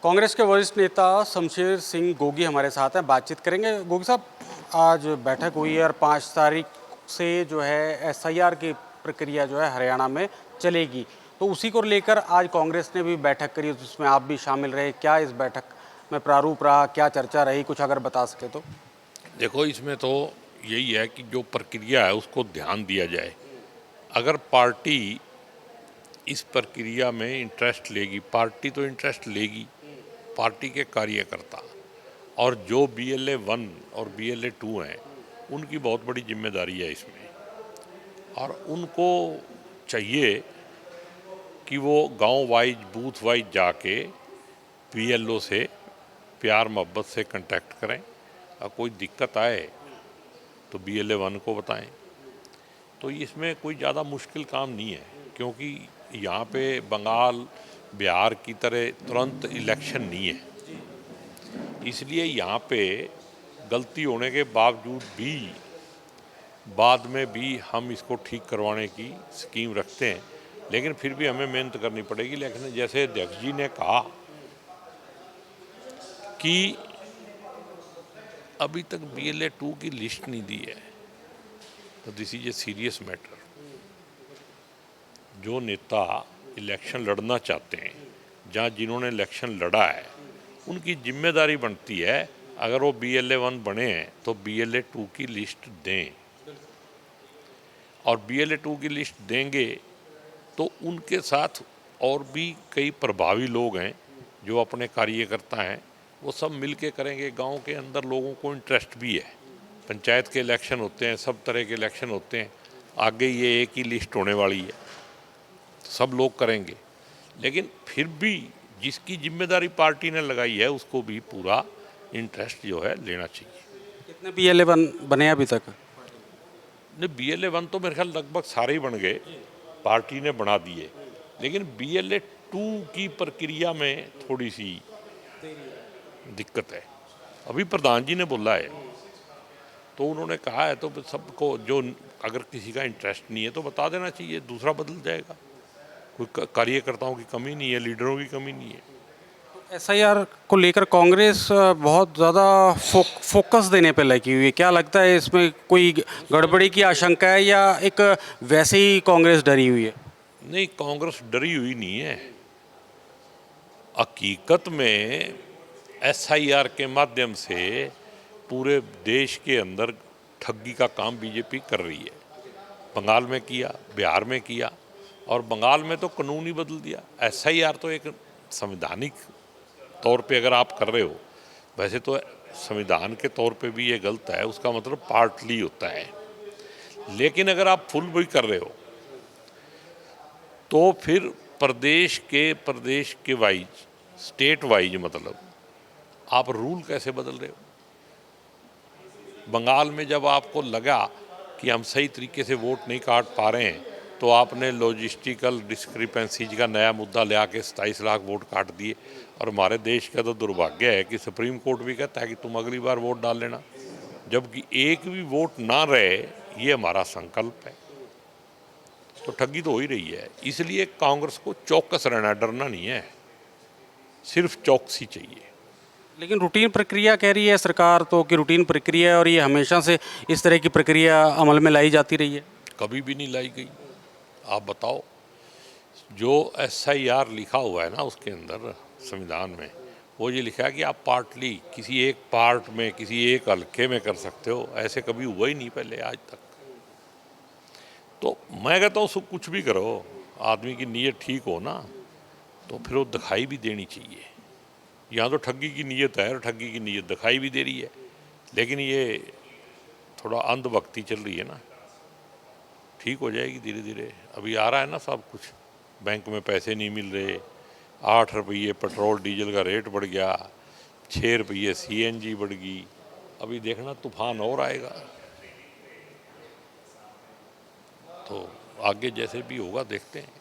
कांग्रेस के वरिष्ठ नेता शमशेर सिंह गोगी हमारे साथ हैं, बातचीत करेंगे। गोगी साहब, आज बैठक हुई है और 5 तारीख से जो है एसआईआर की प्रक्रिया जो है हरियाणा में चलेगी, तो उसी को लेकर आज कांग्रेस ने भी बैठक करी, जिसमें आप भी शामिल रहे। क्या इस बैठक में प्रारूप रहा, क्या चर्चा रही, कुछ अगर बता सके तो। देखो, इसमें तो यही है कि जो प्रक्रिया है उसको ध्यान दिया जाए। अगर पार्टी इस प्रक्रिया में इंटरेस्ट लेगी, पार्टी तो इंटरेस्ट लेगी, पार्टी के कार्यकर्ता और जो BLA 1 और BLA 2 हैं, उनकी बहुत बड़ी जिम्मेदारी है इसमें। और उनको चाहिए कि वो गांव वाइज, बूथ वाइज जाके BLO से प्यार मोहब्बत से कांटेक्ट करें और कोई दिक्कत आए तो BLA 1 को बताएं। तो इसमें कोई ज़्यादा मुश्किल काम नहीं है, क्योंकि यहाँ पे बंगाल, बिहार की तरह तुरंत इलेक्शन नहीं है। इसलिए यहाँ पे गलती होने के बावजूद भी बाद में भी हम इसको ठीक करवाने की स्कीम रखते हैं, लेकिन फिर भी हमें मेहनत करनी पड़ेगी। लेकिन जैसे अध्यक्ष जी ने कहा कि अभी तक BLA 2 की लिस्ट नहीं दी है, तो this is a serious matter. जो नेता इलेक्शन लड़ना चाहते हैं, जहाँ जिन्होंने इलेक्शन लड़ा है, उनकी जिम्मेदारी बनती है, अगर वो BLA 1 बने हैं तो BLA 2 की लिस्ट दें। और BLA 2 की लिस्ट देंगे तो उनके साथ और भी कई प्रभावी लोग हैं, जो अपने कार्यकर्ता हैं, वो सब मिल के करेंगे। गांव के अंदर लोगों को इंटरेस्ट भी है, पंचायत के इलेक्शन होते हैं, सब तरह के इलेक्शन होते हैं, आगे ये एक ही लिस्ट होने वाली है, सब लोग करेंगे। लेकिन फिर भी जिसकी जिम्मेदारी पार्टी ने लगाई है, उसको भी पूरा इंटरेस्ट जो है लेना चाहिए। कितने BLA 1 बने अभी तक? नहीं, BLA 1 तो मेरे ख्याल लगभग सारे ही बन गए, पार्टी ने बना दिए। लेकिन BLA 2 की प्रक्रिया में थोड़ी सी दिक्कत है। अभी प्रधान जी ने बोला है, तो उन्होंने कहा है, तो सबको, जो अगर किसी का इंटरेस्ट नहीं है तो बता देना चाहिए, दूसरा बदल जाएगा। कोई कार्यकर्ताओं की कमी नहीं है, लीडरों की कमी नहीं है। एसआईआर को लेकर कांग्रेस बहुत ज़्यादा फोकस देने पे लगी हुई है। क्या लगता है, इसमें कोई गड़बड़ी की आशंका है या एक वैसे ही कांग्रेस डरी हुई है? नहीं, कांग्रेस डरी हुई नहीं है। हकीकत में SIR के माध्यम से पूरे देश के अंदर ठगी का काम बीजेपी कर रही है। बंगाल में किया, बिहार में किया, और बंगाल में तो कानून ही बदल दिया। SIR तो एक संवैधानिक तौर पे अगर आप कर रहे हो, वैसे तो संविधान के तौर पे भी ये गलत है, उसका मतलब पार्टली होता है। लेकिन अगर आप फुल भी कर रहे हो तो फिर प्रदेश के वाइज, स्टेट वाइज, मतलब आप रूल कैसे बदल रहे हो। बंगाल में जब आपको लगा कि हम सही तरीके से वोट नहीं काट पा रहे हैं, तो आपने लॉजिस्टिकल डिस्क्रिपेंसीज का नया मुद्दा ले आके 27 लाख वोट काट दिए। और हमारे देश का तो दुर्भाग्य है कि सुप्रीम कोर्ट भी कहता है कि तुम अगली बार वोट डाल लेना, जबकि एक भी वोट ना रहे, ये हमारा संकल्प है। तो ठगी तो हो ही रही है। इसलिए कांग्रेस को चौकस रहना, डरना नहीं है, सिर्फ चौकसी चाहिए। लेकिन रूटीन प्रक्रिया कह रही है सरकार तो कि रूटीन प्रक्रिया है, और ये हमेशा से इस तरह की प्रक्रिया अमल में लाई जाती रही है। कभी भी नहीं लाई गई। आप बताओ, जो SIR लिखा हुआ है ना उसके अंदर संविधान में, वो ये लिखा है कि आप पार्टली किसी एक पार्ट में, किसी एक हल्के में कर सकते हो। ऐसे कभी हुआ ही नहीं पहले आज तक। तो मैं कहता हूँ कुछ भी करो, आदमी की नीयत ठीक हो ना, तो फिर वो दिखाई भी देनी चाहिए। यहाँ तो ठगी की नीयत है और ठगी की नीयत दिखाई भी दे रही है, लेकिन ये थोड़ा अंधभक्ति चल रही है ना। ठीक हो जाएगी धीरे धीरे। अभी आ रहा है ना सब कुछ, बैंक में पैसे नहीं मिल रहे, 8 रुपये पेट्रोल डीजल का रेट बढ़ गया, 6 रुपये CNG बढ़ गई। अभी देखना तूफान और आएगा, तो आगे जैसे भी होगा देखते हैं।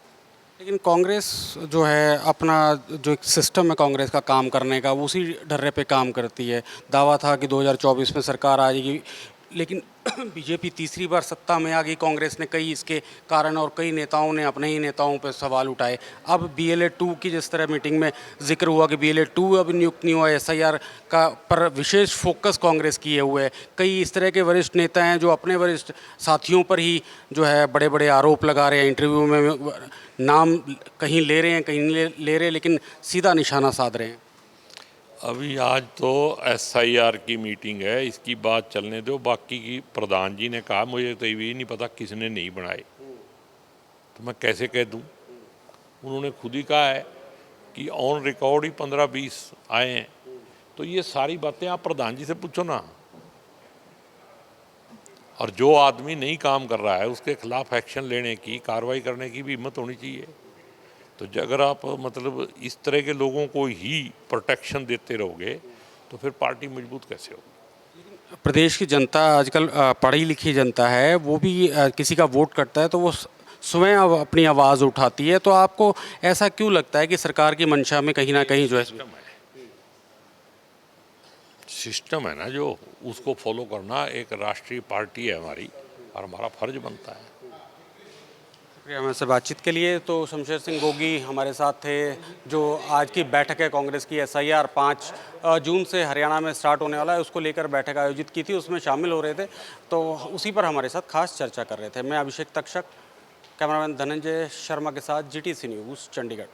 लेकिन कांग्रेस जो है अपना जो एक सिस्टम है कांग्रेस का काम करने का, वो उसी ढर्रे पे काम करती है। दावा था कि 2024 में सरकार आ जाएगी, लेकिन बीजेपी तीसरी बार सत्ता में आ गई, कांग्रेस ने कई इसके कारण और कई नेताओं ने अपने ही नेताओं पर सवाल उठाए। अब BLA 2 की जिस तरह मीटिंग में जिक्र हुआ कि BLA 2 अब नियुक्त नहीं हुआ, SIR का पर विशेष फोकस कांग्रेस किए हुए है। कई इस तरह के वरिष्ठ नेता हैं जो अपने वरिष्ठ साथियों पर ही जो है बड़े बड़े आरोप लगा रहे हैं, इंटरव्यू में नाम कहीं ले रहे हैं, कहीं नहीं ले रहे, लेकिन सीधा निशाना साध रहे हैं। अभी आज तो SIR की मीटिंग है, इसकी बात चलने दो। बाकी की प्रधान जी ने कहा मुझे तो ये नहीं पता किसने नहीं बनाए, तो मैं कैसे कह दूं। उन्होंने खुद ही कहा है कि ऑन रिकॉर्ड ही 15-20 आए हैं। तो ये सारी बातें आप प्रधान जी से पूछो ना। और जो आदमी नहीं काम कर रहा है उसके खिलाफ एक्शन लेने की, कार्रवाई करने की भी हिम्मत होनी चाहिए। तो अगर आप मतलब इस तरह के लोगों को ही प्रोटेक्शन देते रहोगे तो फिर पार्टी मजबूत कैसे होगी। प्रदेश की जनता आजकल पढ़ी लिखी जनता है, वो भी किसी का वोट करता है तो वो स्वयं अब अपनी आवाज़ उठाती है। तो आपको ऐसा क्यों लगता है कि सरकार की मंशा में कहीं ना कहीं जो है सिस्टम है ना, जो उसको फॉलो करना एक राष्ट्रीय पार्टी है हमारी, और हमारा फर्ज बनता है। शुक्रिया हमसे बातचीत के लिए। तो शमशेर सिंह गोगी हमारे साथ थे, जो आज की बैठक है कांग्रेस की SIR 5 जून से हरियाणा में स्टार्ट होने वाला है, उसको लेकर बैठक आयोजित की थी, उसमें शामिल हो रहे थे। तो उसी पर हमारे साथ खास चर्चा कर रहे थे। मैं अभिषेक तक्षक, कैमरामैन धनंजय शर्मा के साथ, GTC न्यूज़, चंडीगढ़।